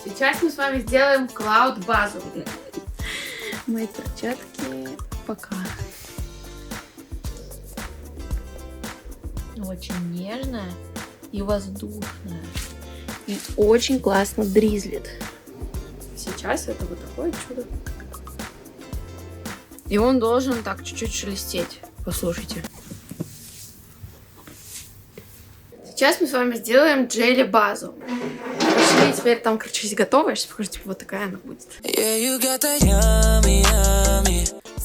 Сейчас мы с вами сделаем клауд-базу. Мои перчатки пока. Очень нежная и воздушная. И очень классно дризлит. Сейчас это вот такое чудо. И он должен так чуть-чуть шелестеть. Послушайте. Сейчас мы с вами сделаем джелли-базу. Пошли, теперь там, короче, здесь готово. Я сейчас покажу, типа, вот такая она будет.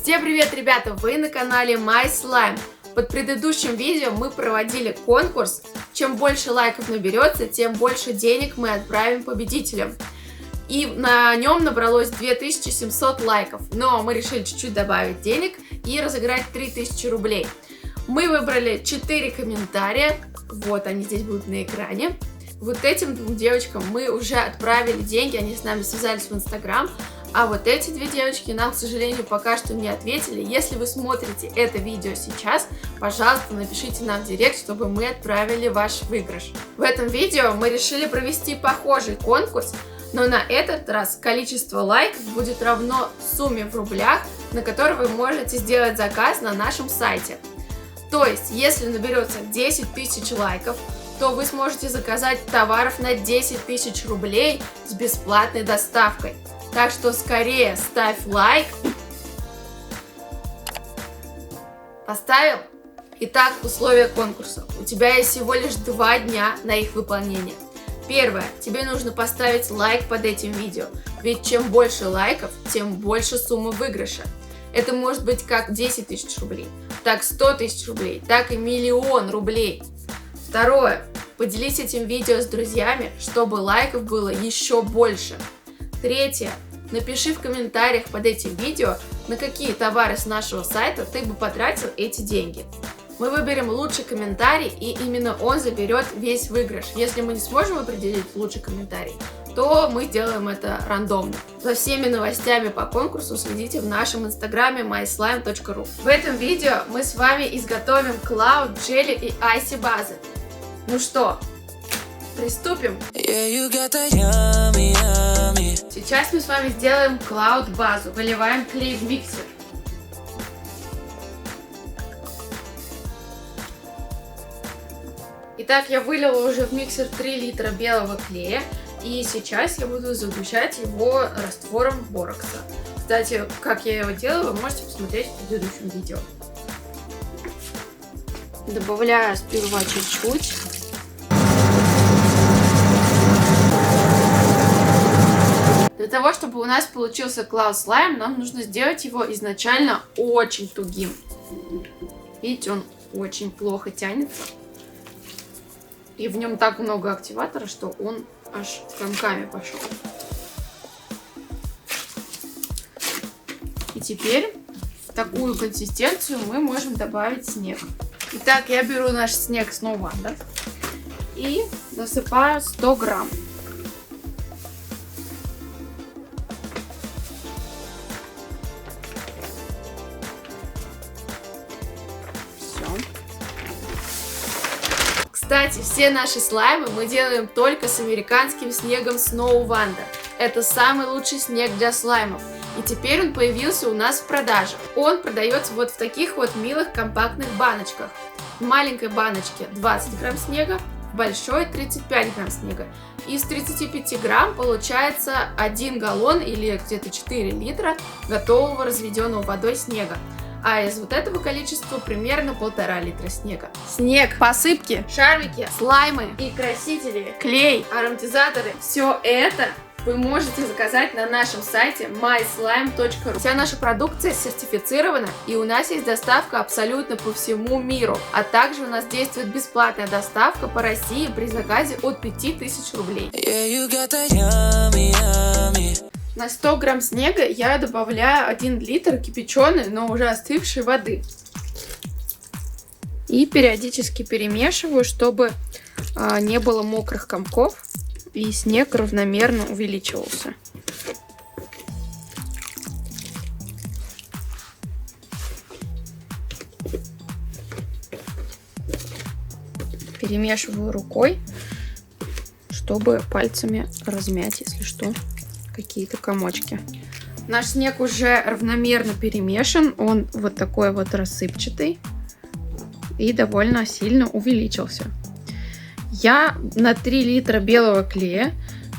Всем привет, ребята! Вы на канале My Slime. Под предыдущим видео мы проводили конкурс. Чем больше лайков наберется, тем больше денег мы отправим победителям. И на нем набралось 2700 лайков. Но мы решили чуть-чуть добавить денег и разыграть 3000 рублей. Мы выбрали 4 комментария. Вот они здесь будут на экране. Вот этим двум девочкам мы уже отправили деньги, они с нами связались в Инстаграм. А вот эти две девочки нам, к сожалению, пока что не ответили. Если вы смотрите это видео сейчас, пожалуйста, напишите нам в директ, чтобы мы отправили ваш выигрыш. В этом видео мы решили провести похожий конкурс, но на этот раз количество лайков будет равно сумме в рублях, на который вы можете сделать заказ на нашем сайте. То есть, если наберется 10 тысяч лайков, то вы сможете заказать товаров на 10 тысяч рублей с бесплатной доставкой. Так что скорее ставь лайк. Поставил? Итак, условия конкурса. У тебя есть всего лишь 2 дня на их выполнение. Первое. Тебе нужно поставить лайк под этим видео. Ведь чем больше лайков, тем больше сумма выигрыша. Это может быть как 10 тысяч рублей, так 100 тысяч рублей, так и 1 000 000 рублей. Второе. Поделись этим видео с друзьями, чтобы лайков было еще больше. Третье. Напиши в комментариях под этим видео, на какие товары с нашего сайта ты бы потратил эти деньги. Мы выберем лучший комментарий, и именно он заберет весь выигрыш. Если мы не сможем определить лучший комментарий, то мы сделаем это рандомно. За всеми новостями по конкурсу следите в нашем инстаграме myslime.ru. В этом видео мы с вами изготовим Cloud, Jelly и Icy базы. Ну что, приступим? Сейчас мы с вами сделаем Cloud базу. Выливаем клей в миксер. Итак, я вылила уже в миксер 3 литра белого клея. И сейчас я буду загущать его раствором борокса. Кстати, как я его делаю, вы можете посмотреть в предыдущем видео. Добавляю сперва чуть-чуть. Для того, чтобы у нас получился Cloud Slime, нам нужно сделать его изначально очень тугим. Видите, он очень плохо тянется. И в нем так много активатора, что он аж комками пошел. И теперь в такую консистенцию мы можем добавить снег. Итак, я беру наш снег снова, да, и насыпаю 100 грамм. Кстати, все наши слаймы мы делаем только с американским снегом Snow Wonder. Это самый лучший снег для слаймов. И теперь он появился у нас в продаже. Он продается вот в таких вот милых компактных баночках. В маленькой баночке 20 грамм снега, в большой 35 грамм снега. Из 35 грамм получается 1 галлон или где-то 4 литра готового разведенного водой снега. А из вот этого количества примерно 1,5 литра снега. Снег, посыпки, шарики, слаймы и красители, клей, ароматизаторы. Все это вы можете заказать на нашем сайте myslime.ru. Вся наша продукция сертифицирована, и у нас есть доставка абсолютно по всему миру. А также у нас действует бесплатная доставка по России при заказе от 5000 рублей. На 100 грамм снега я добавляю 1 литр кипяченой, но уже остывшей воды. И периодически перемешиваю, чтобы не было мокрых комков и снег равномерно увеличивался. Перемешиваю рукой, чтобы пальцами размять, если что, какие-то комочки. Наш снег уже равномерно перемешан, он вот такой вот рассыпчатый и довольно сильно увеличился. Я на 3 литра белого клея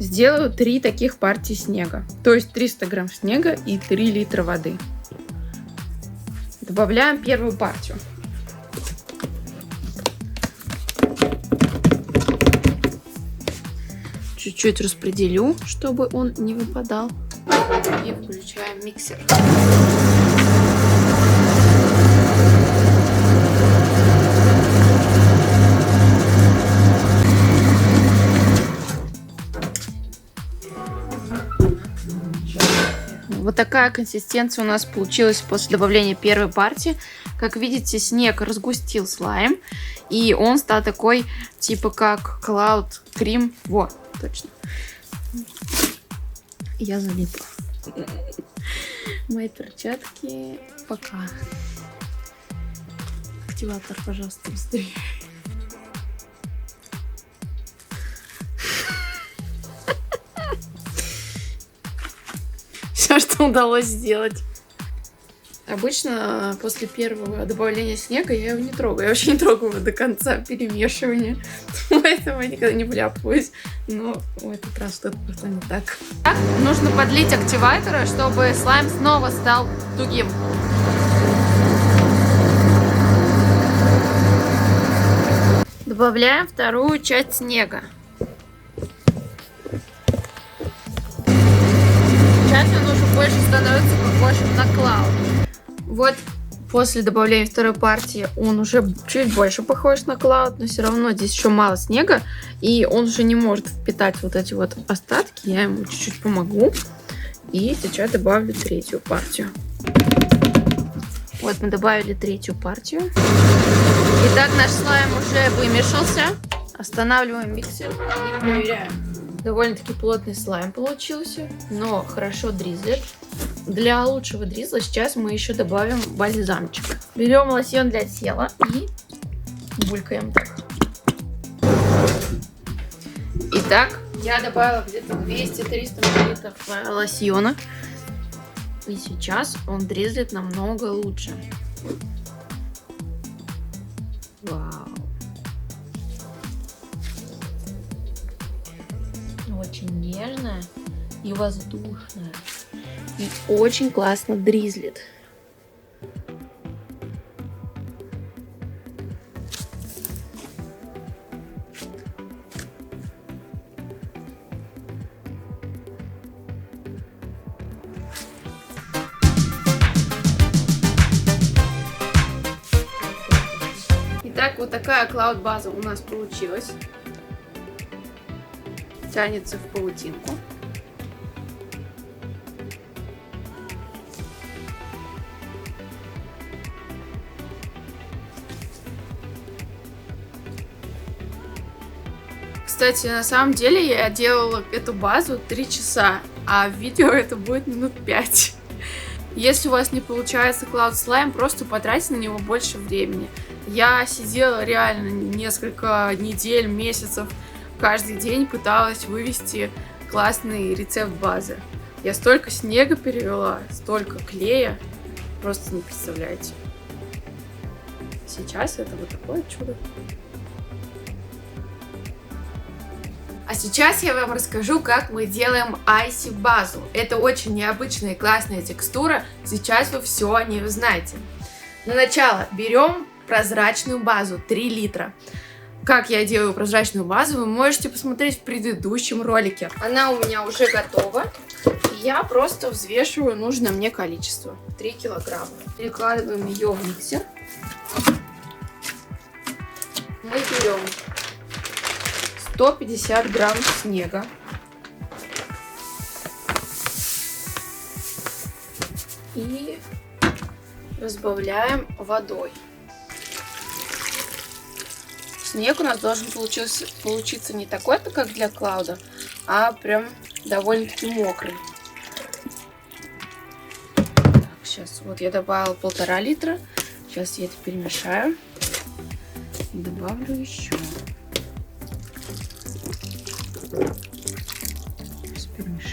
сделаю 3 таких партии снега, то есть 300 грамм снега и 3 литра воды. Добавляем первую партию. Чуть-чуть распределю, чтобы он не выпадал. И включаем миксер. Вот такая консистенция у нас получилась после добавления первой партии. Как видите, снег разгустил слайм, и он стал такой, типа как Cloud Cream. Вот, точно. Я залипла. Мои перчатки. Пока. Активатор, пожалуйста, быстрее. Все, что удалось сделать. Обычно после первого добавления снега я его не трогаю. Я вообще не трогаю его до конца перемешивания. Поэтому я никогда не вляпываюсь. Но в этот раз что-то просто не так. Так, нужно подлить активатора, чтобы слайм снова стал тугим. Добавляем вторую часть снега. Сейчас он уже больше становится похожим на Cloud. Вот после добавления второй партии он уже чуть больше похож на Cloud, но все равно здесь еще мало снега, и он уже не может впитать вот эти вот остатки. Я ему чуть-чуть помогу. И сейчас добавлю третью партию. Вот мы добавили третью партию. Итак, наш слайм уже вымешался. Останавливаем миксер и проверяем. Довольно-таки плотный слайм получился, но хорошо дризлит. Для лучшего дризла сейчас мы еще добавим бальзамчик. Берем лосьон для тела и булькаем так. Итак, я добавила где-то 200-300 мл лосьона. И сейчас он дризлит намного лучше. Вау. Очень нежная и воздушная. И очень классно дризлит. Итак, вот такая Cloud база у нас получилась. Тянется в паутинку. Кстати, на самом деле я делала эту базу 3 часа, а в видео это будет минут 5. Если у вас не получается Cloud Slime, просто потратьте на него больше времени. Я сидела реально несколько недель, месяцев, каждый день пыталась вывести классный рецепт базы. Я столько снега перевела, столько клея, просто не представляете. Сейчас это вот такое чудо. А сейчас я вам расскажу, как мы делаем Icy базу. Это очень необычная и классная текстура, сейчас вы все о ней узнаете. На начало берем прозрачную базу 3 литра. Как я делаю прозрачную базу, вы можете посмотреть в предыдущем ролике. Она у меня уже готова. Я просто взвешиваю нужное мне количество. 3 килограмма. Перекладываем ее в миксер. Мы берем 150 грамм снега. И разбавляем водой. Снег у нас должен получиться не такой, как для Клауда, а прям довольно-таки мокрый. Так, сейчас вот я добавила 1,5 литра. Сейчас я это перемешаю. Добавлю еще.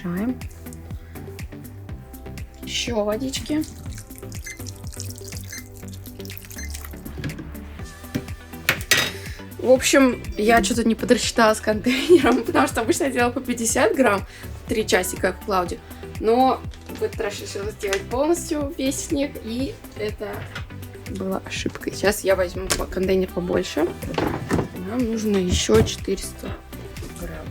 перемешаем. Еще водички. В общем, я что-то не подрасчитала с контейнером, потому что обычно я делала по 50 грамм, 3 часика, как в Клауде. Но в этот раз решила сделать полностью весь снег, и это была ошибкой. Сейчас я возьму контейнер побольше. Нам нужно еще 400 грамм.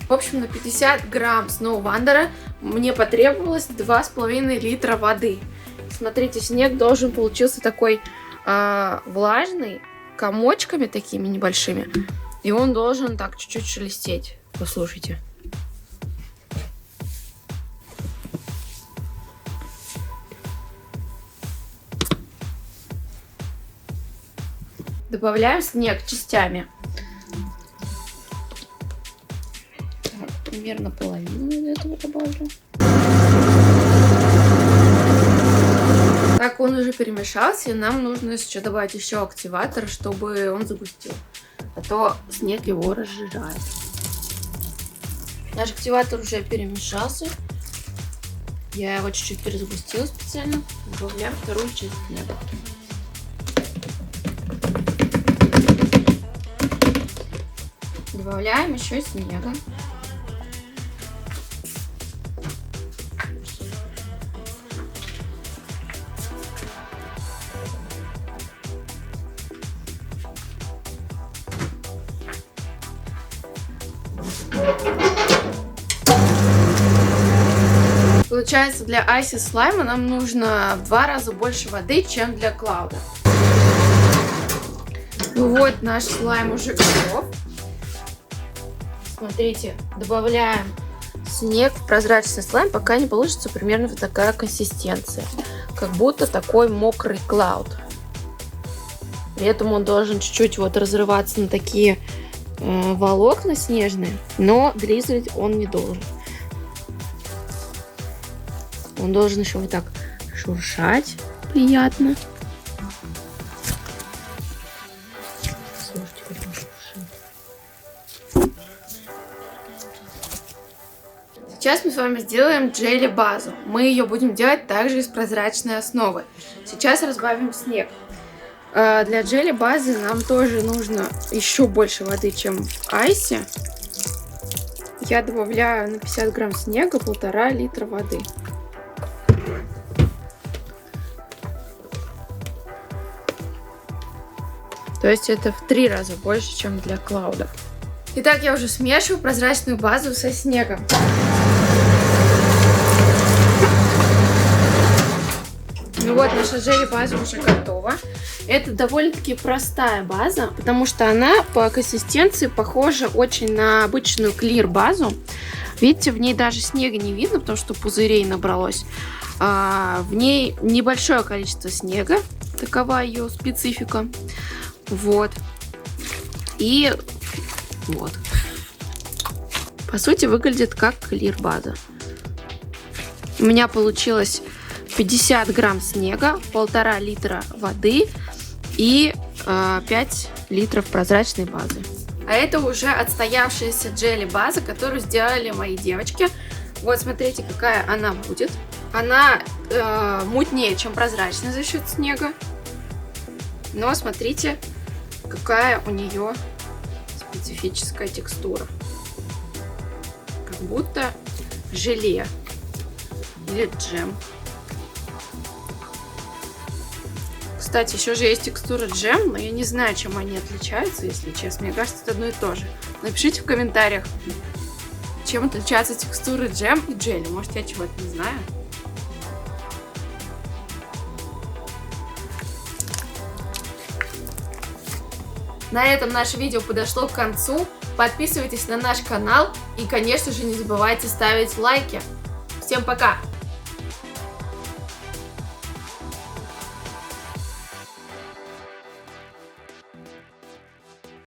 В общем, на 50 грамм Snow Wanderer мне потребовалось 2,5 литра воды. Смотрите, снег должен получился такой влажный, комочками такими небольшими. И он должен так чуть-чуть шелестеть. Послушайте. Добавляем снег частями. Так, примерно половину из этого добавлю. Так, он уже перемешался, и нам нужно еще добавить еще активатор, чтобы он загустел. А то снег его разжижает. Наш активатор уже перемешался. Я его чуть-чуть перезагустила специально. Добавляем вторую часть снега. Добавляем еще снега. Получается, для Icy слайма нам нужно в 2 раза больше воды, чем для Клауда. Ну вот, наш слайм уже готов. Смотрите, добавляем снег в прозрачный слайм, пока не получится примерно вот такая консистенция. Как будто такой мокрый Клауд. При этом он должен чуть-чуть вот разрываться на такие волокна снежные, но длизать он не должен. Он должен еще вот так шуршать приятно. Слушайте, как он шуршит. Сейчас мы с вами сделаем джелли-базу. Мы ее будем делать также из прозрачной основы. Сейчас разбавим снег. Для джелли-базы нам тоже нужно еще больше воды, чем в айсе. Я добавляю на 50 грамм снега 1,5 литра воды. То есть это в 3 раза больше, чем для Клауда. Итак, я уже смешиваю прозрачную базу со снегом. Ну вот, наша джелли-база уже готова. Это довольно-таки простая база, потому что она по консистенции похожа очень на обычную клир-базу. Видите, в ней даже снега не видно, потому что пузырей набралось. В ней небольшое количество снега, такова ее специфика. Вот. И вот. По сути, выглядит как клир-база. У меня получилось 50 грамм снега, 1,5 литра воды и 5 литров прозрачной базы. А это уже отстоявшаяся джелли-база, которую сделали мои девочки. Вот смотрите, какая она будет. Она мутнее, чем прозрачная за счет снега. Но смотрите, какая у нее специфическая текстура. Как будто желе или джем. Кстати, еще же есть текстура джем, но я не знаю, чем они отличаются, если честно. Мне кажется, это одно и то же. Напишите в комментариях, чем отличаются текстуры джем и джели. Может, я чего-то не знаю. На этом наше видео подошло к концу. Подписывайтесь на наш канал и, конечно же, не забывайте ставить лайки. Всем пока!